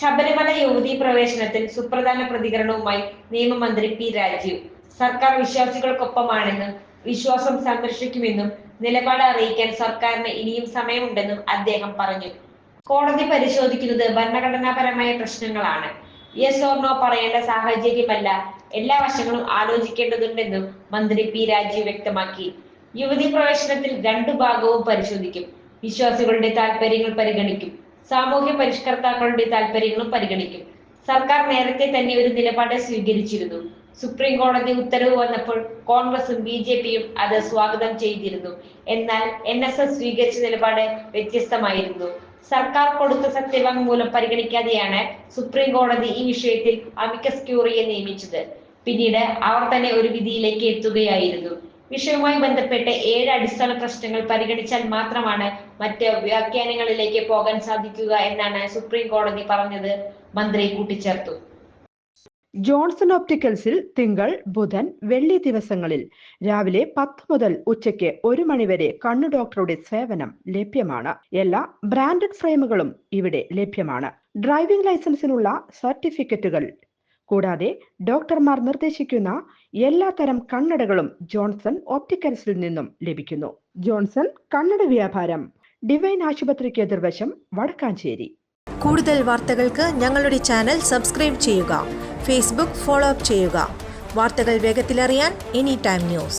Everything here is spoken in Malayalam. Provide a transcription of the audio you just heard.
ശബരിമല യുവതീ പ്രവേശനത്തിൽ സുപ്രധാന പ്രതികരണവുമായി നിയമമന്ത്രി പി രാജീവ്. സർക്കാർ വിശ്വാസികൾക്കൊപ്പമാണെന്നും വിശ്വാസം സംരക്ഷിക്കുമെന്നും നിലപാട് അറിയിക്കാൻ സർക്കാരിന് ഇനിയും സമയമുണ്ടെന്നും അദ്ദേഹം പറഞ്ഞു. കോടതി പരിശോധിക്കുന്നത് ഭരണഘടനാപരമായ പ്രശ്നങ്ങളാണ്. യെസ് ഓർ നോ പറയേണ്ട സാഹചര്യമല്ല, എല്ലാ വശങ്ങളും ആലോചിക്കേണ്ടതുണ്ടെന്നും മന്ത്രി പി രാജീവ് വ്യക്തമാക്കി. യുവതീ പ്രവേശനത്തിൽ രണ്ടു ഭാഗവും പരിശോധിക്കും. വിശ്വാസികളുടെ താൽപര്യങ്ങൾ പരിഗണിക്കും, സാമൂഹ്യ പരിഷ്കർത്താക്കളുടെ താൽപര്യങ്ങളും പരിഗണിക്കും. സർക്കാർ നേരത്തെ തന്നെ ഒരു നിലപാട് സ്വീകരിച്ചിരുന്നു. സുപ്രീം കോടതി ഉത്തരവ് വന്നപ്പോൾ കോൺഗ്രസും BJPയും അത് സ്വാഗതം ചെയ്തിരുന്നു. എന്നാൽ NSS സ്വീകരിച്ച നിലപാട് വ്യത്യസ്തമായിരുന്നു. സർക്കാർ കൊടുത്ത സത്യവാങ്മൂലം പരിഗണിക്കാതെയാണ് സുപ്രീം കോടതി ഈ വിഷയത്തിൽ അമിക്കസ് ക്യൂറിയെ നിയമിച്ചത്. പിന്നീട് അവർ തന്നെ ഒരു വിധിയിലേക്ക് എത്തുകയായിരുന്നു. വിഷയവുമായി ബന്ധപ്പെട്ട് 7 അടിസ്ഥാന പ്രശ്നങ്ങൾ പരിഗണിച്ചാൽ മാത്രമാണ് മറ്റ് വ്യാഖ്യാനങ്ങളിലേക്ക് പോകാൻ സാധിക്കുക എന്നാണ് സുപ്രീം കോടതി പറഞ്ഞത് മന്ത്രി കൂട്ടിച്ചേർത്തു. ജോൺസൺ ഒപ്റ്റിക്കൽസിൽ തിങ്കൾ, ബുധൻ, വെള്ളി ദിവസങ്ങളിൽ രാവിലെ 10 മുതൽ ഉച്ചയ്ക്ക് 1 മണിവരെ കണ്ണു ഡോക്ടറുടെ സേവനം ലഭ്യമാണ്. എല്ലാ ബ്രാൻഡഡ് ഫ്രെയിമുകളും ഇവിടെ ലഭ്യമാണ്. ഡ്രൈവിംഗ് ലൈസൻസിനുള്ള സർട്ടിഫിക്കറ്റുകൾ കൂടാതെ ഡോക്ടർമാർ നിർദ്ദേശിക്കുന്ന എല്ലാ തരം കണ്ണടകളും ജോൺസൺ ഒപ്റ്റിക്കൽസിൽ നിന്നും ലഭിക്കുന്നു. ജോൺസൺ കണ്ണട വ്യാപാരം, ഡിവൈൻ ആശുപത്രിക്ക് എതിർവശം, വടക്കാഞ്ചേരി. കൂടുതൽ വാർത്തകൾക്ക് ഞങ്ങളുടെ ചാനൽ സബ്സ്ക്രൈബ് ചെയ്യുക. ഫേസ്ബുക്ക് ഫോളോ അപ്പ് ചെയ്യുക. വാർത്തകൾ വേഗത്തിലറിയാൻ എനി ടൈം ന്യൂസ്.